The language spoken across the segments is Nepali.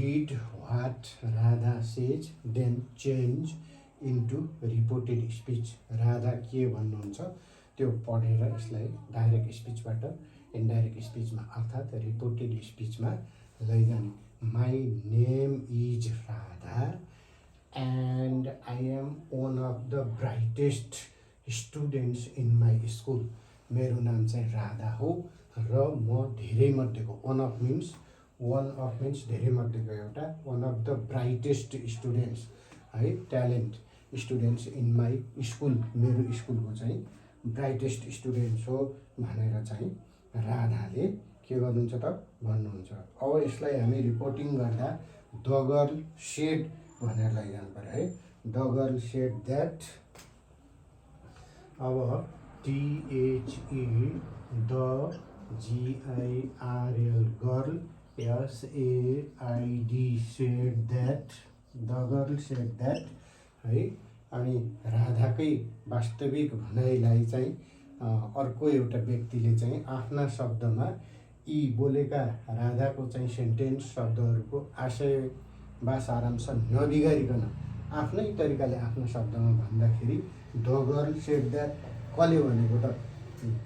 read what Radha says, then change into reported speech. Radha के भन्नुहुन्छ त्यो पढेर यसलाई डाइरेक्ट स्पिचबाट इनडाइरेक्ट स्पिचमा अर्थात् रिपोर्टेड स्पिचमा लैजाने. My name is Radha and I am one of the brightest students in my school. मेरो नाम चाहिँ राधा हो र म धेरै मध्येको, one of means धेरै मध्येको एउटा, one of the brightest students है, talent students in my school, मेरो स्कुलको चाहिँ ब्राइटेस्ट स्टुडेन्ट्स हो भनेर चाहिँ राधाले के गर्नुहुन्छ त भन्नुहुन्छ. अब यसलाई हामी रिपोर्टिङ गर्दा द गर्ल सेड भनेर लैजानु पर्यो है. The girl said that. अब THE the GIRL girl SAID shed that. The girl said that है. अनि राधाकै वास्तविक भनाइलाई चाहिँ अर्को एउटा व्यक्तिले चाहिँ आफ्ना शब्दमा यी बोलेका राधाको चाहिँ सेन्टेन्स शब्दहरूको आशय वा सारांश नबिगारिकन आफ्नै तरिकाले आफ्नो शब्दमा भन्दाखेरि द गर्ल सेड द्याट कसले भनेको त,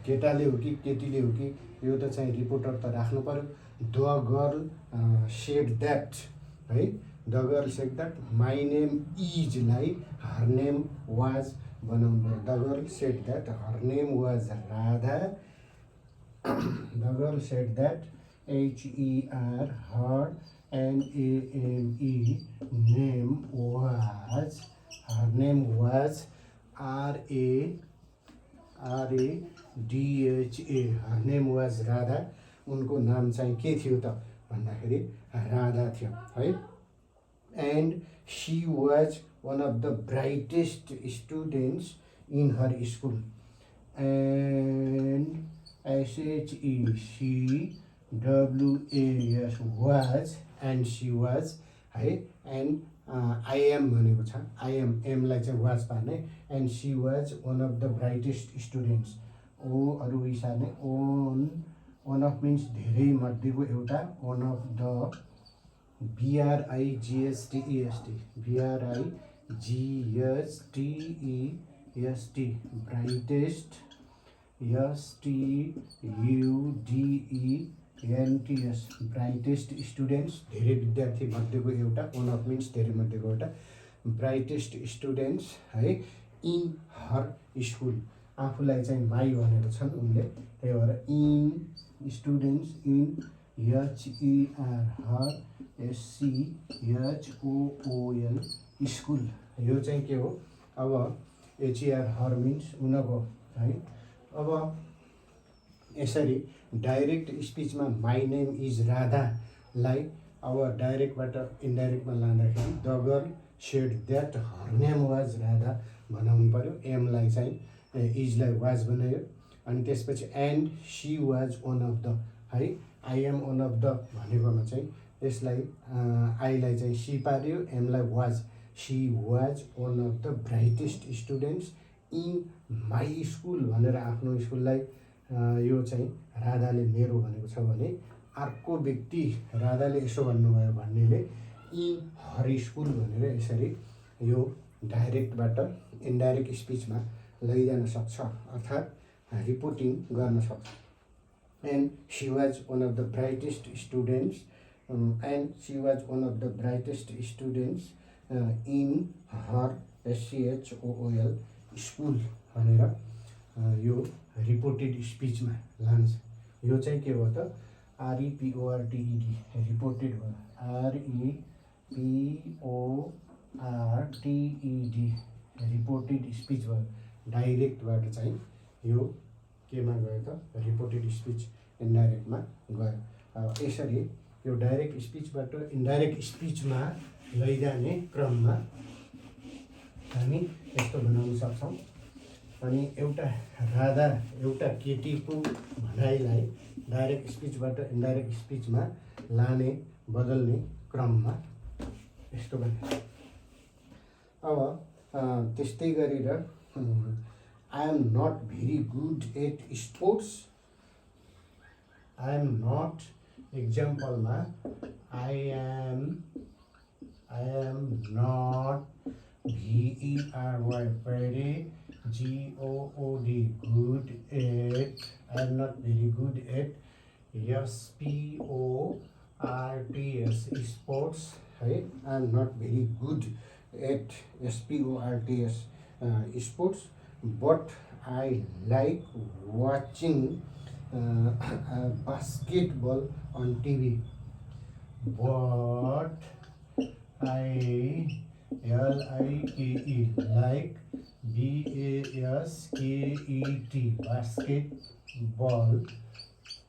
केटाले हो कि केटीले हो कि, यो त चाहिँ रिपोर्टर त राख्नु पर्यो. द गर्ल सेड द्याट है. The girl said that my name इजलाई हर नेम वाज बनाउनु पर्यो. The girl said that her name was Radha. The girl said that HER her NAME name was, her name was RADHA, her name was Radha. उनको नाम चाहिँ के थियो त भन्दाखेरि राधा थियो है. And she was one of the brightest students in her school. And SHECWAS was, and she was है. and I am भनेको छ, I am, एमलाई चाहिँ वाज पार्ने. and she was one of the brightest students. ओ अरू हिसाबले one of means धेरै मध्येको एउटा, one of the BRIGSTEST brightest STUDENTS brightest students, धेरै विद्यार्थी मध्येको एउटा, one of means धेरै मध्येको एउटा, ब्राइटेस्ट स्टुडेन्ट्स है. इन हर स्कुल, आफूलाई चाहिँ माई भनेको छन् उनले, त्यही भएर in students in HER her SCHOOL school. यो चाहिँ के हो, अब HER हर मिन्स उनको है. अब यसरी डाइरेक्ट स्पिचमा माई नेम इज राधालाई अब डाइरेक्टबाट इन्डाइरेक्टमा लाँदाखेरि the girl said that her name was Radha बनाउनु पर्यो. एमलाई चाहिँ इजलाई वाज बनायो. अनि त्यसपछि and she was one of the है. I am one of the भनेकोमा चाहिँ यसलाई आईलाई चाहिँ सी पार्यो, एमलाई was. She was one of the brightest students in my school भनेर आफ्नो स्कुललाई यो चाहिँ राधाले मेरो भनेको छ भने अर्को व्यक्ति राधाले यसो भन्नुभयो भन्नेले इन हर स्कुल भनेर यसरी यो डाइरेक्टबाट इन्डाइरेक्ट स्पिचमा लैजान सक्छ, अर्थात् रिपोर्टिङ गर्न सक्छ. And she was one of the brightest students in her SCHOOL school भनेर यो रिपोर्टेड स्पिचमा लान्छ. यो चाहिँ के हो त, REPORTED रिपोर्टेड भयो. REPORTED रिपोर्टेड स्पिच भयो. डाइरेक्टबाट चाहिँ यो केमा गयो त, रिपोर्टेड स्पिच इन्डाइरेक्टमा गयो. यसरी यो डाइरेक्ट स्पिचबाट इन्डाइरेक्ट स्पिचमा लैजाने क्रममा हामी यस्तो बनाउन सक्छौँ. अनि एउटा राधा एउटा केटीको भनाइलाई डाइरेक्ट स्पिचबाट इन्डाइरेक्ट स्पिचमा लाने बदल्ने क्रममा यस्तो गर्ने. अब त्यस्तै गरेर I am not very good at sports. I am not एक्जाम्पलमा I am not very very good good at I am not very good at sports sports है I am not very good at sports sports but I like watching basketball on TV but I like basketball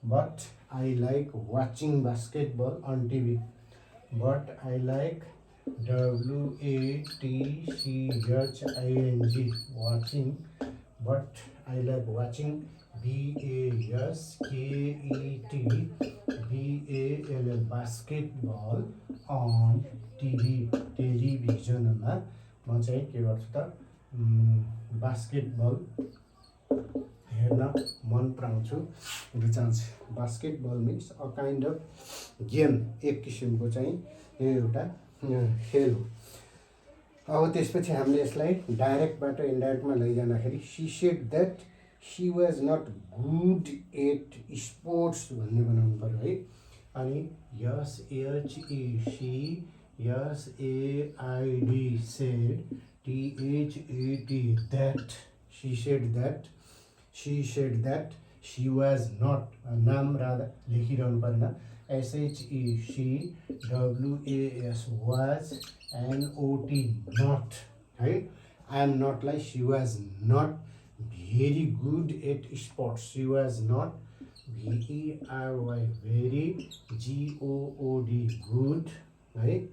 but I like watching basketball on TV but I like watching but I like watching basketball on TV टेलिभिजनमा म चाहिँ के गर्छु त बास्केटबल हेर्न मन पराउँछु रुचाउँछु basketball means a kind of game एक किसिमको चाहिँ यो एउटा खेल हो अब त्यसपछि हामीले यसलाई डाइरेक्टबाट इन्डाइरेक्टमा लैजाँदाखेरि she said that she was not good at sports भन्ने बनाउनु पर्यो है अनि SHESAID said THAT that she said that she was not नाम राधा लेखिरहनु परेन SHECWAS was NOT not है I am not like she was not very good at sports she was not very good good है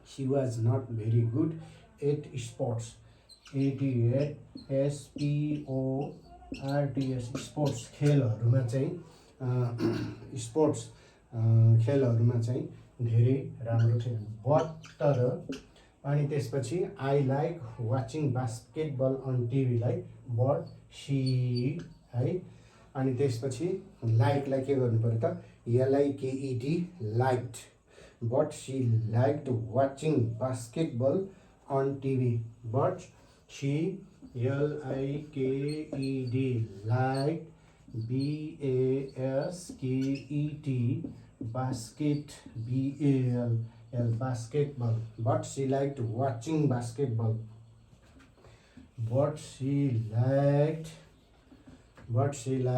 she was not very good at sports sports खेलहरूमा चाहिँ स्पोर्ट्स खेलहरूमा चाहिँ धेरै राम्रो थियो बट तर अनि त्यसपछि I like watching basketball on टिभीलाई बट सी है अनि त्यसपछि लाइकलाई के गर्नु पर्यो त LIKED liked but she liked watching basketball on TV but she LIKED liked basketball but she liked watching basketball but she liked WATCHING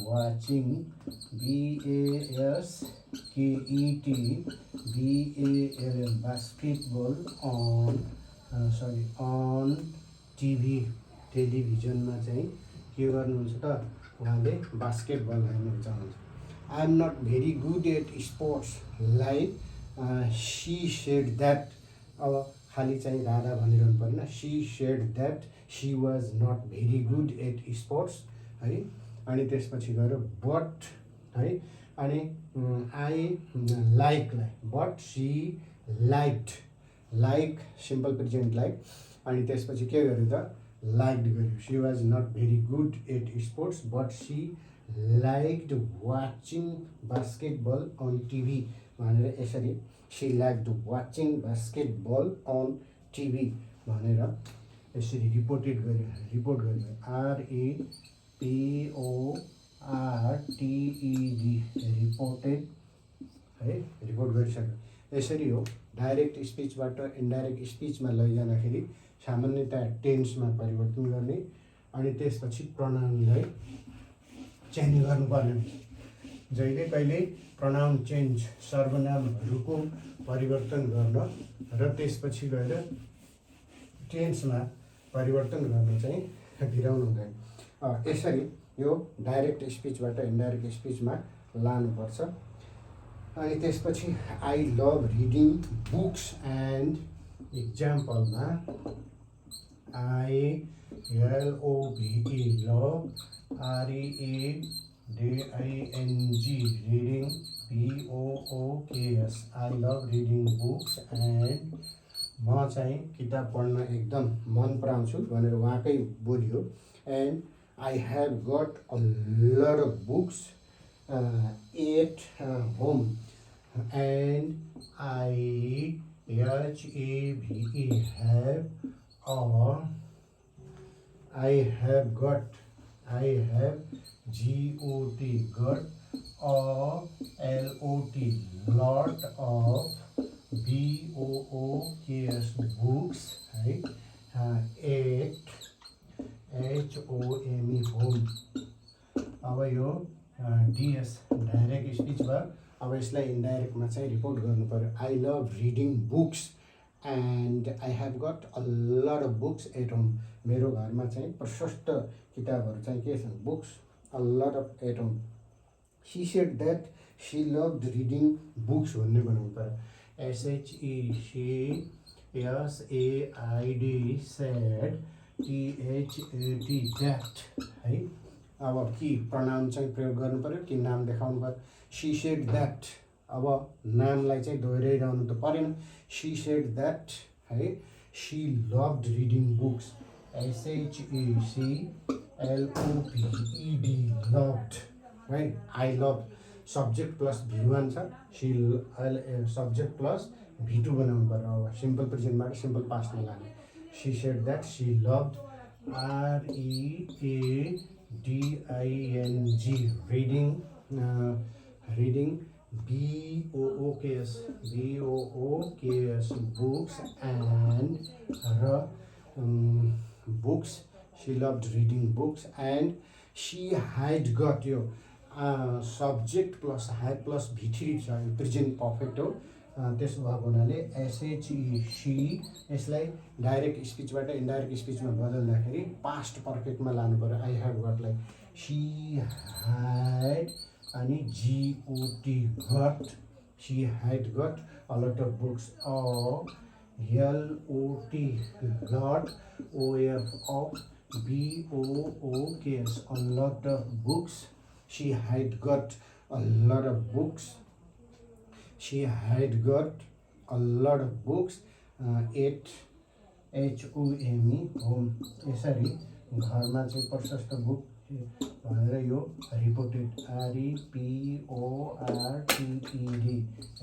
watching basketball on TV टेलिभिजनमा चाहिँ के गर्नुहुन्छ त उहाँले बास्केटबल हेर्नु चाहनुहुन्छ I am not very good at sports like she said that अब खाली चाहिँ राधा भनिरहनु पर्दैन she said that she was not very good at sports है अनि त्यसपछि गएर बट है अनि आई लाइकलाई but she liked like simple present like अनि त्यसपछि के गर्यो त लाइक्ड गर्यो she was not very good at sports but she liked watching basketball on TV भनेर यसरी C liked watching basketball on TV भनेर यसरी रिपोर्ट गर्यो REPORTED रिपोर्टेड है रिपोर्ट गरिसक्यो यसरी हो डाइरेक्ट स्पिचबाट इन्डाइरेक्ट स्पिचमा लैजाँदाखेरि सामान्यतया टेन्समा परिवर्तन गर्ने अनि त्यसपछि प्रोनाउनलाई चेन्ज गर्नुपर्ने जहिले कहिले प्रोनाउन चेन्ज सर्वनामहरूको परिवर्तन गर्न र त्यसपछि गएर टेन्समा परिवर्तन गर्न चाहिँ भिराउनु हुँदैन यसरी यो डाइरेक्ट स्पिचबाट इन्डाइरेक्ट स्पिचमा लानुपर्छ अनि त्यसपछि I love reading books and इक्जाम्पलमा I LOVE love READING reading BOOKS I love reading books and म चाहिँ किताब पढ्न एकदम मन पराउँछु भनेर उहाँकै बोली हो। And I have got a lot of books at home and I have I have got lot of books है एट HOME होम। अब यो डिएस डाइरेक्ट स्पिच भयो। अब यसलाई इन्डाइरेक्टमा चाहिँ रिपोर्ट गर्नु पर्यो। I love reading books and I have got a lot of books at home. मेरो घरमा चाहिँ प्रशस्त किताबहरू चाहिँ के छन्, books a lot of at home. She said that she loved reading books भन्ने बनाउनु पर्यो। SHESAID सेड THAT द्याट है। अब कि प्रनाउन चाहिँ प्रयोग गर्नु पर्यो कि नाम देखाउनु पर्यो। सी सेड द्याट, अब नामलाई चाहिँ दोहोऱ्याइरहनु त परेन। सी सेड द्याट है she loved reading books SHECLOVED loved है। I love subject plus V1 छ, सी सब्जेक्ट प्लस V2 बनाउनु पर्यो। अब सिम्पल प्रेजेन्टबाट सिम्पल पास्टमा लाने। C said that she लभड READING reading BOOKS books and र books. C loved reading books and C had got, यो subject plus had plus V3 छ, यो प्रेजेन्ट पर्फेक्ट हो। त्यसो भएको हुनाले SHEC यसलाई डाइरेक्ट स्पिचबाट इन्डाइरेक्ट स्पिचमा बदल्दाखेरि पास्ट पर्फेक्टमा लानु पर्यो। आई हेभ गटलाई सी ह्याड अनि GOT got, she had got a lot of books. LOT lot OF BOOKS a lot of books. She had got a lot of books. She had got a lot of books at HOME home. यसरी घरमा चाहिँ प्रशस्त बुक भनेर यो रिपोर्टेड REPORTED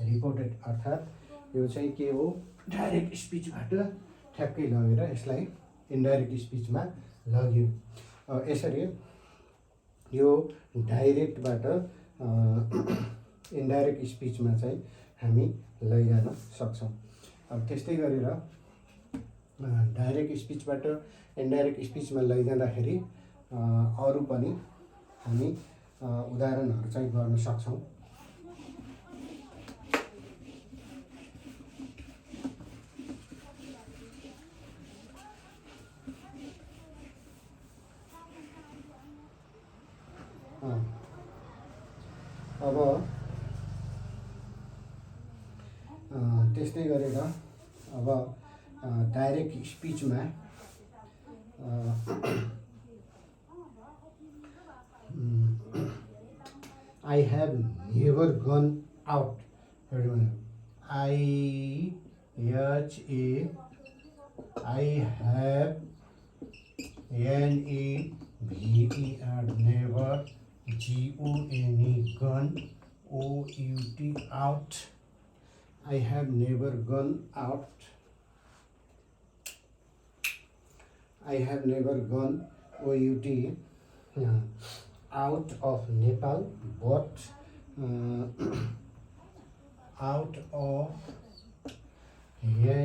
रिपोर्टेड, अर्थात् यो चाहिँ के हो, डाइरेक्ट स्पिचबाट ठ्याक्कै लगेर यसलाई इन्डाइरेक्ट स्पिचमा लग्यो। यसरी यो डाइरेक्टबाट इन्डाइरेक्ट स्पिचमा चाहिँ हामी लैजान सक्छौँ। अब त्यस्तै गरेर डाइरेक्ट स्पिचबाट इन्डाइरेक्ट स्पिचमा लैजाँदाखेरि अरू पनि हामी उदाहरणहरू चाहिँ गर्न सक्छौँ। अब त्यस्तै गरेर अब डाइरेक्ट स्पिचमा I have never gone out. I have NEVER never GONE gone OUT out. I have never gone out. I have never gone OUT out of Nepal, but out of NEPAL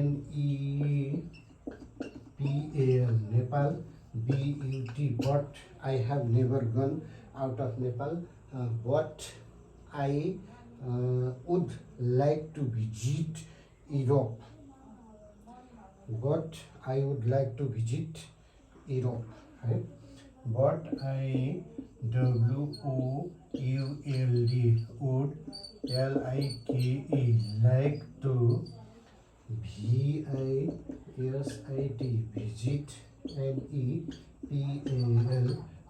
Nepal BUT, but I have never gone out of Nepal, but I would like to visit Europe. But I would like to visit Europe. Right? But I WOULD would LIKE like to VISIT visit NEPAL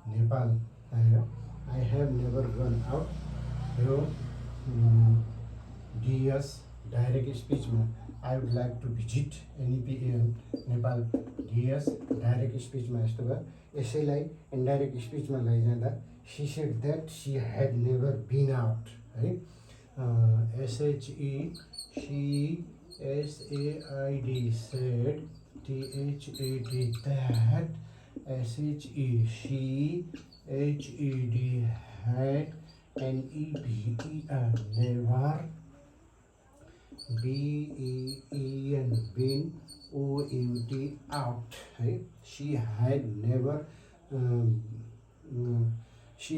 Nepal. I have never gone out. यो DS डाइरेक्ट स्पिचमा I would like to visit N E P L Nepal DS direct स्पिचमा यस्तो भयो। यसैलाई इन्डाइरेक्ट स्पिचमा लैजाँदा she said that she had never been out है। SHECSAID said THAD that SHECHED had NEVER never BEN been OUT out है। she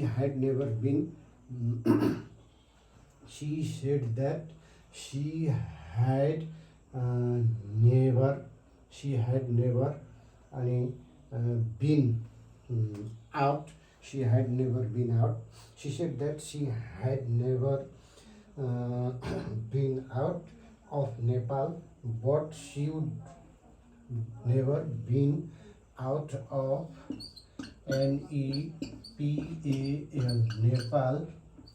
had never been she said that she had never अनि been out, she had never been out. She said that she had never been out of Nepal, but she would never been out of NEPAL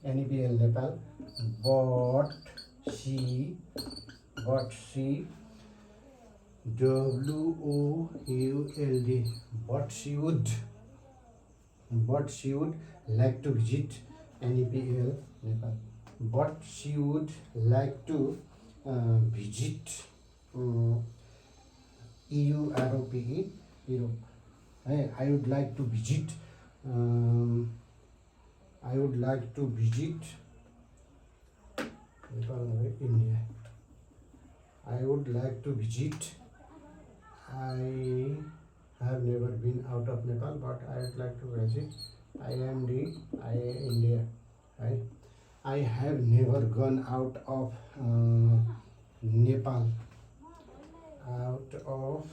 Nepal, but she WOULD, but she would like to visit NEPAL Nepal. But she would like to visit EUROPE Europe. I would like to visit Nepal, India. I would like to visit. I have never been out of Nepal, but I would like to visit India. Right? I have never gone out of Nepal. Out of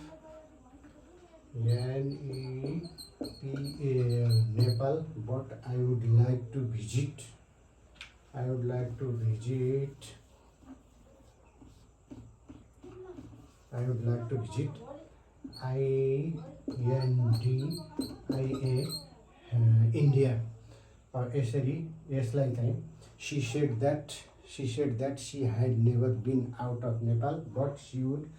NEPAL Nepal, but I would like to visit. I would like to visit India. यसरी यसलाई चाहिँ she said that she had never been out of Nepal, but she would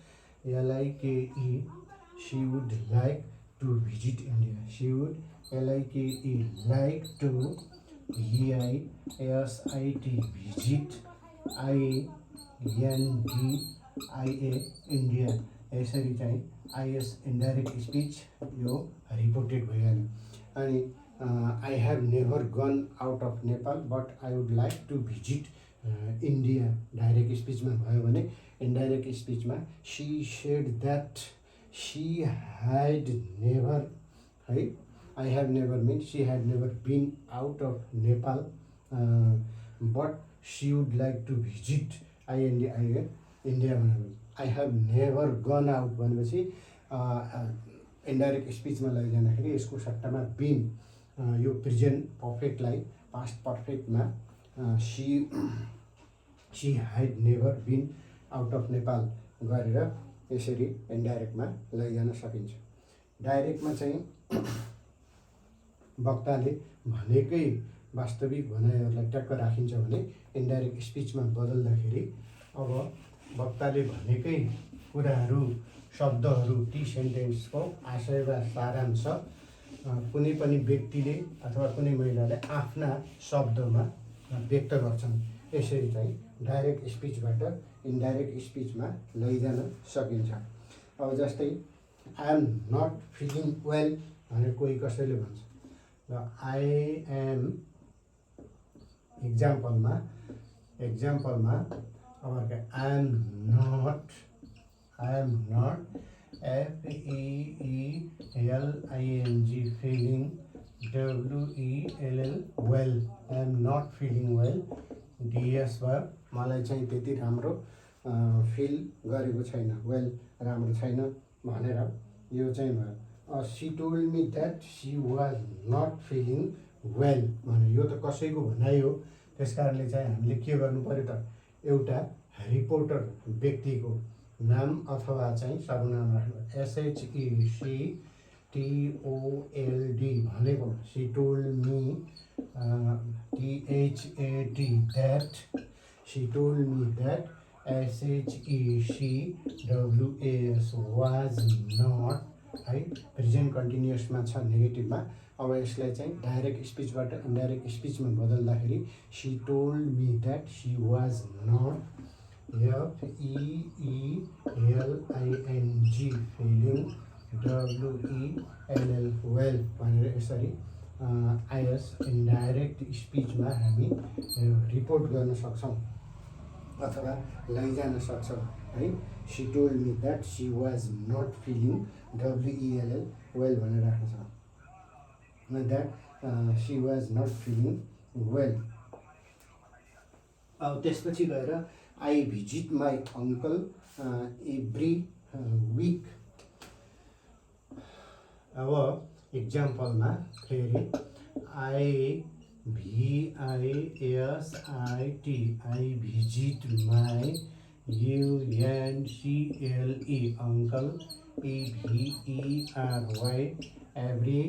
she would like to visit India. She would like to VISIT visit India. यसरी चाहिँ IS इन्डाइरेक्ट स्पिच यो रिपोर्टेड भइहाल्यो। अनि I have never gone out of Nepal, but I would like to visit India direct स्पिचमा भयो भने इन्डाइरेक्ट स्पिचमा she said that she had never है I have never means she had never been out of Nepal, but she would like to visit India भनेपछि I have never gone out भनेपछि इन्डाइरेक्ट स्पिचमा लैजाँदाखेरि यसको सट्टामा बिन यो प्रेजेन्ट पर्फेक्टलाई पास्ट पर्फेक्टमा she had never been out of Nepal गरेर यसरी इन्डाइरेक्टमा लैजान सकिन्छ। डाइरेक्टमा चाहिँ वक्ताले भनेकै वास्तविक भनाइहरूलाई ट्याक्क राखिन्छ भने इन्डाइरेक्ट स्पिचमा बदल्दाखेरि अब वक्ताले भनेकै कुराहरू शब्दहरू ती सेन्टेन्सको आशय वा सारांश कुनै पनि व्यक्तिले अथवा कुनै महिलाले आफ्ना शब्दमा व्यक्त गर्छन्। यसरी चाहिँ डाइरेक्ट स्पिचबाट इन्डाइरेक्ट स्पिचमा लैजान सकिन्छ। अब जस्तै I am not feeling well भनेर कोही कसैले भन्छ र आई एम इक्जाम्पलमा अब I am not FEELING feeling WELL well I am not feeling well DS भयो मलाई चाहिँ त्यति राम्रो फिल गरेको छैन वेल राम्रो छैन भनेर यो चाहिँ भयो। She told me that she was not feeling well भने यो त कसैको भनाइ हो। त्यस कारणले चाहिँ हामीले के गर्नु पर्यो त एउटा रिपोर्टर व्यक्तिको नाम अथवा चाहिँ सर्वनाम राख्नु। SHECTOLD भनेको C told me THAD that C told me that SHEWAS was not है प्रेजेन्ट कन्टिन्युसमा छ नेगेटिभमा। अब यसलाई चाहिँ डाइरेक्ट स्पिचबाट इन्डाइरेक्ट स्पिचमा बदल्दाखेरि C told me that she was not FEELING feeling WELL well भनेर यसरी आइएस इन्डाइरेक्ट स्पिचमा हामी रिपोर्ट गर्न सक्छौँ अथवा लैजान सक्छौँ है। She told me that she was not feeling WELL well भनेर राख्न सक्छौँ that she was not feeling well. अब त्यसपछि गएर I visit my uncle every week. अब इक्जाम्पलमा फेरि IVISIT I visit my UNCLE uncle EVERY every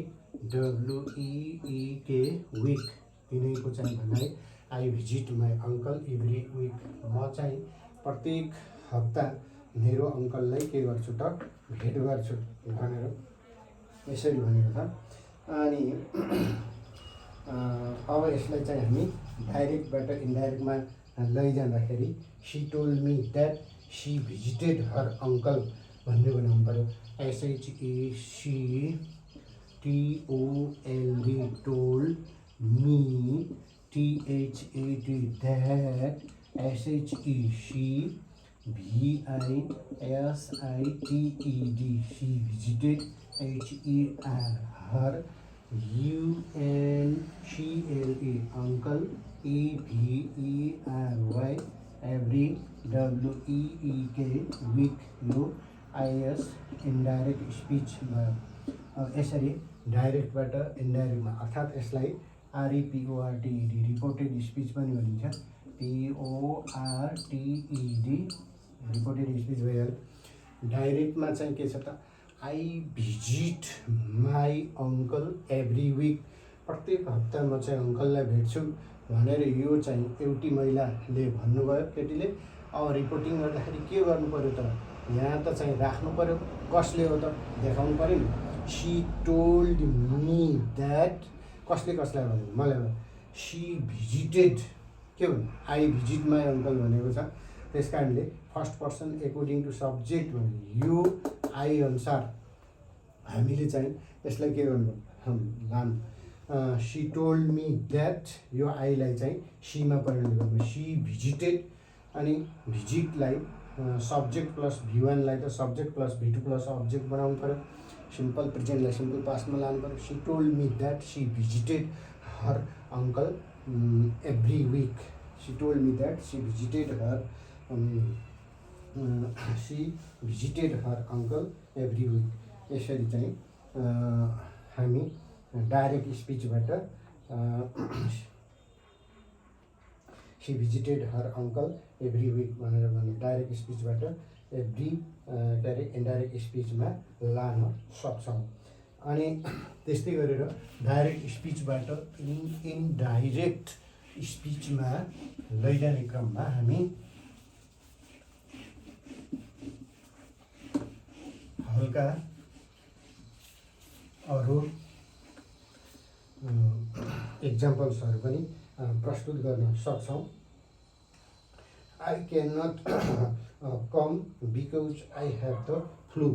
WEEK week. तिनीको चाहिँ भनाइ I visit my uncle every week. म चाहिँ प्रत्येक हप्ता मेरो अङ्कललाई के गर्छु त भेट गर्छु भनेर यसरी भनेको छ। अनि अब यसलाई चाहिँ हामी डाइरेक्टबाट इन्डाइरेक्टमा लैजाँदाखेरि she told me that she visited her uncle भन्ने बनाउनु पऱ्यो। SHETOLD told me THAT that SHEVISITED she visited HER her UNCLE uncle EVERY every WEEK week. यो आइएस इन्डाइरेक्ट स्पिचमा यसरी डाइरेक्टबाट इन्डाइरेक्टमा अर्थात् यसलाई REPORTED रिपोर्टेड स्पिच पनि भनिन्छ। PORTED रिपोर्टेड स्पिच भइहाल्यो। डाइरेक्टमा चाहिँ के छ त I visit my uncle every week. प्रत्येक हप्ता म चाहिँ अङ्कललाई भेट्छु भनेर यो चाहिँ एउटी महिलाले भन्नुभयो केटीले। अब रिपोर्टिङ गर्दाखेरि के गर्नु पऱ्यो त यहाँ त चाहिँ राख्नु पऱ्यो कसले हो त देखाउनु पऱ्यो नि। सी टोल्ड मी द्याट कसले कसलाई भन्यो मलाई सी भिजिटेड के भन्नु आई भिजिट माई अङ्कल भनेको छ। त्यस कारणले first person according to subject भन्यो यो आई अनुसार हामीले चाहिँ यसलाई के गर्नु लानु सी टोल्ड मी द्याट यो आईलाई चाहिँ सीमा परिणत गर्नु सी भिजिटेड। अनि भिजिटलाई सब्जेक्ट प्लस V1लाई त subject plus V2 plus object बनाउनु पऱ्यो। सिम्पल प्रेजेन्टलाई सिम्पल पास्टमा लानु पऱ्यो। She told me that she visited her uncle every week. She told me that she visited her uncle every week. यसरी चाहिँ हामी डाइरेक्ट स्पिचबाट she visited her uncle every week भनेर भन्नु डाइरेक्ट स्पिचबाट एभ्री के अरे इन्डाइरेक्ट स्पिचमा लान सक्छौँ। अनि त्यस्तै गरेर डाइरेक्ट स्पिचबाट इनडाइरेक्ट स्पिचमा लैजाने क्रममा हामी हल्का अरू एक्जाम्पल्सहरू पनि प्रस्तुत गर्न सक्छौँ। I can not come because I have the flu.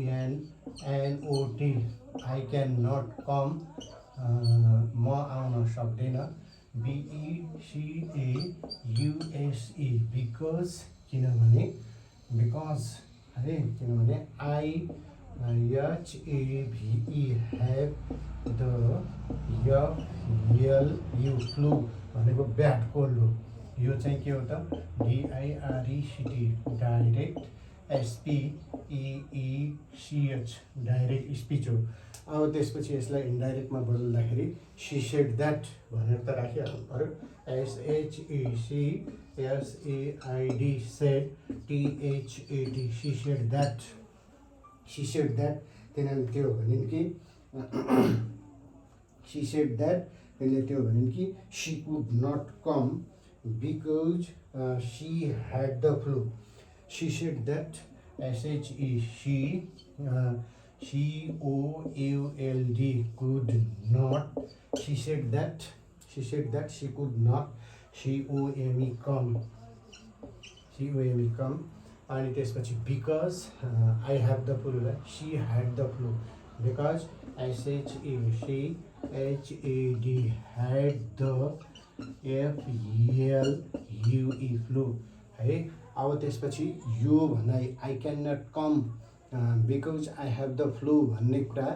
ICANNOT I can not come म आउन सक्दैन। BECAUSE बिकज किनभने है किनभने IHAVE have the FLU flu भनेको ब्याड कोल्ड हो। यो चाहिँ के हो त DIRECT direct SPEECH direct speech हो। अब त्यसपछि यसलाई इन्डाइरेक्टमा बदल्दाखेरि सी सेड द्याट भनेर त राखिहाल्नु पऱ्यो। SHECSAID said THAT she said that. She said that किनभने के हो भने कि सी सेड द्याट यसले त्यो भन्यो कि she could not come because she had the flu. She said that SHE COULD could not. She said that she could not COME come. अनि त्यसपछि because I have the flu, she had the flu because SHE she HAD had the FLUE flu है. अब त्यसपछि यो भनाइ I cannot come because I have the flu भन्ने कुरा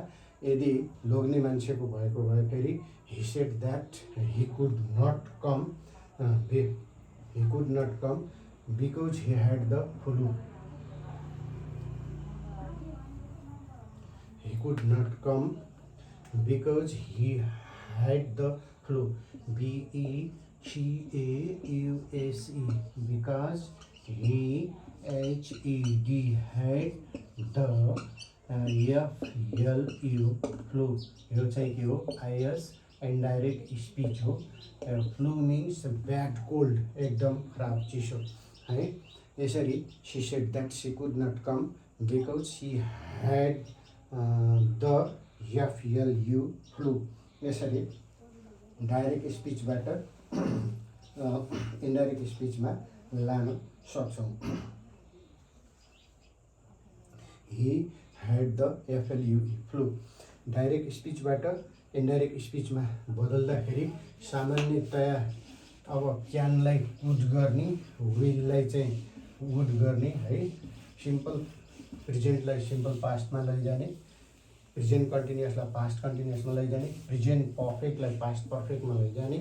यदि लोग्ने मान्छेको भएको भए फेरि he said that he could not come because he had the flu. He could not come because he had the flu. BECAUSE because he HED had the FLU flu. यो चाहिँ के हो IS इन्डाइरेक्ट स्पिच हो. फ्लू मिन्स ब्याड कोल्ड, एकदम खराब चिसो है. यसरी she said that she could not come because she had the FLU flu. यसरी डाइरेक्ट स्पिचबाट इन्डाइरेक्ट स्पिचमा लान सक्छौँ. He had the FLUE flu. डाइरेक्ट स्पिचबाट इन्डाइरेक्ट स्पिचमा बदल्दाखेरि सामान्यतया अब क्यानलाई वुड गर्ने, विललाई चाहिँ वुड गर्ने है. सिम्पल प्रेजेन्टलाई सिम्पल पास्टमा लैजाने, प्रेजेन्ट कन्टिन्युअसलाई पास्ट कन्टिन्युअसमा लैजाने, प्रेजेन्ट पर्फेक्टलाई पास्ट पर्फेक्टमा लैजाने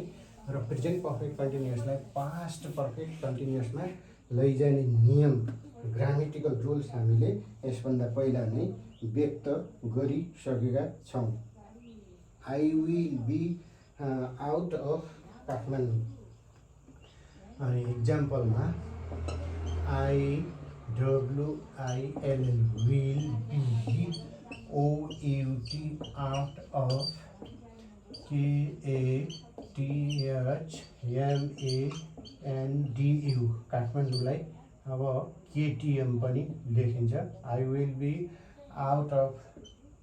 र प्रेजेन्ट पर्फेक्ट कन्टिन्युअसलाई पास्ट पर्फेक्ट कन्टिन्युअसमा लैजाने नियम, ग्रामेटिकल रुल्स हामीले यसभन्दा पहिला नै व्यक्त गरिसकेका छौँ. I will be out of Kathmandu. अनि इक्जाम्पलमा IWILL will be OUT out of KATHMANDU काठमाडौँलाई अब KTM पनि लेखिन्छ. I will be out of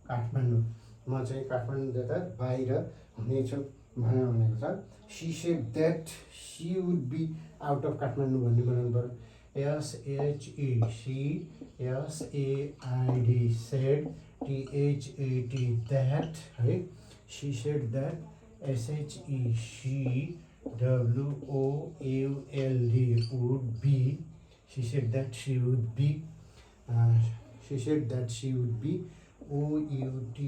Kathmandu, म चाहिँ काठमाडौँ जता बाहिर हुनेछु भनेर भनेको छ. She said that she would be out of Kathmandu भन्ने बनाउनु पऱ्यो. SHECSAID सेड THAT द्याट है. She said that SHECWOULD would be. She said that she would be OUT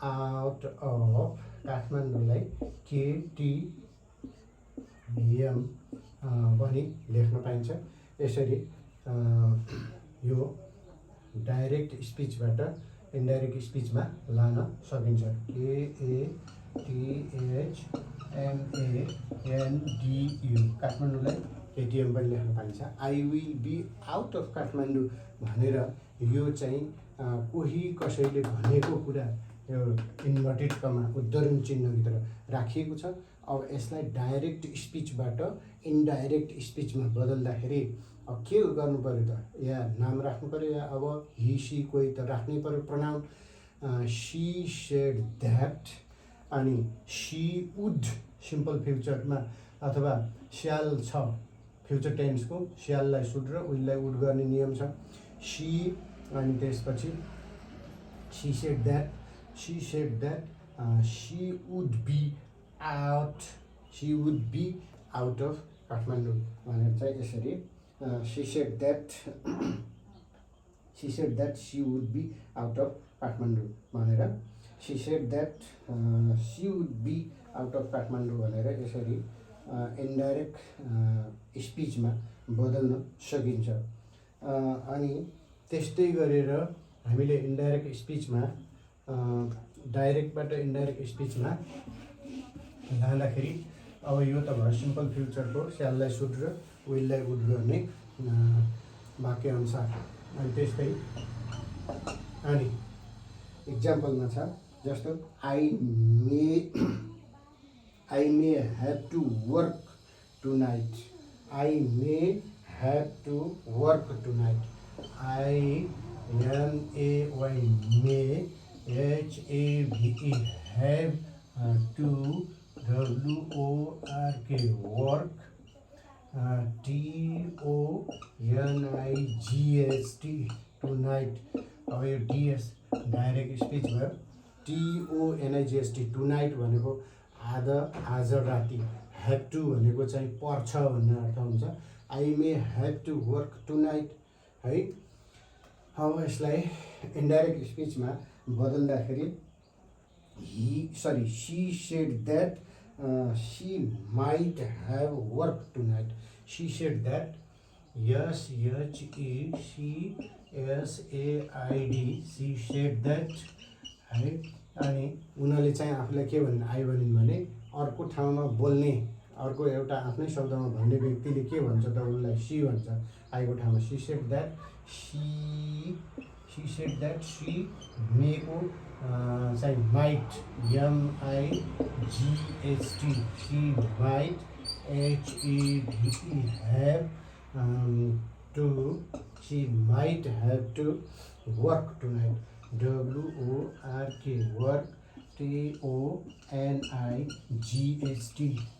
out of काठमाडौँलाई KTM पनि लेख्न पाइन्छ. यसरी यो डाइरेक्ट स्पिचबाट इन्डाइरेक्ट स्पिचमा लान सकिन्छ. KATHMANDU काठमाडौँलाई KTM पनि लेख्न पाइन्छ. I will be out of Kathmandu भनेर यो चाहिँ कोही कसैले भनेको कुरा यो इन्भर्टेड कमा उद्धरण चिन्हभित्र राखिएको छ. अब यसलाई डाइरेक्ट स्पिचबाट इन्डाइरेक्ट स्पिचमा बदल्दाखेरि अब के गर्नु पर्यो त, या नाम राख्नु पर्यो या अब हि सी कोही त राख्नै पर्यो प्रनाउन. सी सेड द्याट अनि सी वुड सिम्पल फ्युचरमा अथवा स्याल छ फ्युचर टेन्सको, स्याललाई सुड र विललाई वुड गर्ने नियम छ. सी अनि त्यसपछि she said that she would be out of Kathmandu भनेर चाहिँ यसरी she said that she would be out of Kathmandu भनेर she said that she would be out of Kathmandu भनेर यसरी इन्डाइरेक्ट स्पिचमा बदल्न सकिन्छ. अनि त्यस्तै गरेर हामीले इन्डाइरेक्ट स्पिचमा डाइरेक्टबाट इन्डाइरेक्ट स्पिचमा लाँदाखेरि अब यो त भयो सिम्पल फ्युचरको स्याललाई सुड र विललाई वुड गर्ने वाक्यअनुसार. अनि त्यस्तै अनि इक्जाम्पलमा छ जस्तो I I may have to work tonight, I may have to work tonight, IMAY may, HAVE have to, WORK work, TONIGST tonight. अब यो DS डाइरेक्ट स्पिच भयो। TONIGST टुनाइट भनेको आज राति, ह्याभ टु भनेको चाहिँ पर्छ भन्ने अर्थ हुन्छ। I may have to work tonight है। अब यसलाई इन्डाइरेक्ट स्पिचमा बदल्दाखेरि she said that she might have work tonight, she said that, SHECSAID, she said that है। अनि उनीहरूले चाहिँ आफूलाई के भनिन्, आई भनिन् भने अर्को ठाउँमा बोल्ने, अर्को एउटा आफ्नै शब्दमा भन्ने व्यक्तिले के भन्छ त उनलाई सी भन्छ आईको ठाउँमा। She said that, she said that, she मेको चाहिँ might, MIGHT, she might, HEVE have to, she might have to work tonight, WORK work, TONIGST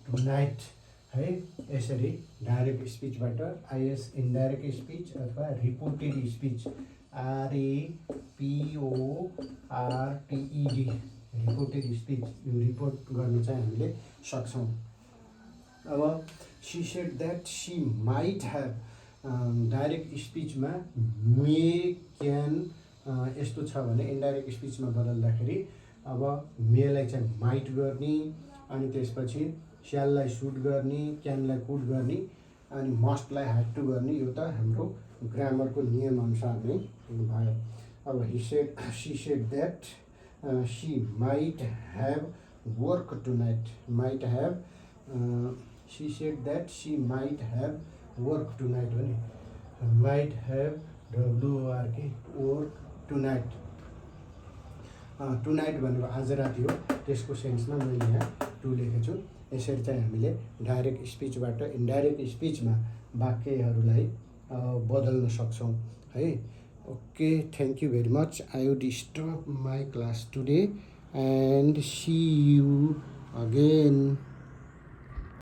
tonight है। यसरी डाइरेक्ट स्पिचबाट आइएस इन्डाइरेक्ट स्पिच अथवा reported speech, REPORTED reported speech, यो रिपोर्ट गर्न चाहिँ हामीले सक्छौँ। अब she said that she might have, direct स्पिचमा मे, क्यान यस्तो छ भने इन्डाइरेक्ट स्पिचमा बदल्दाखेरि अब मेलाई चाहिँ माइट गर्ने, अनि त्यसपछि स्याललाई सुड गर्ने, क्यानलाई कुड गर्ने, अनि मस्टलाई ह्याभ टु गर्ने। यो त हाम्रो ग्रामरको नियमअनुसार नै भयो। अब she said that she might have work tonight, might have, she said that she might have work tonight हो नि, might have WORK work tonight. Tonight भनेको आज राति हो, त्यसको सेन्समा मैले यहाँ टु लेखेको छु। यसरी चाहिँ हामीले डाइरेक्ट स्पिचबाट इन्डाइरेक्ट स्पिचमा वाक्यहरूलाई बदल्न सक्छौँ है। Okay, thank you very much. I would stop my class today and see you again.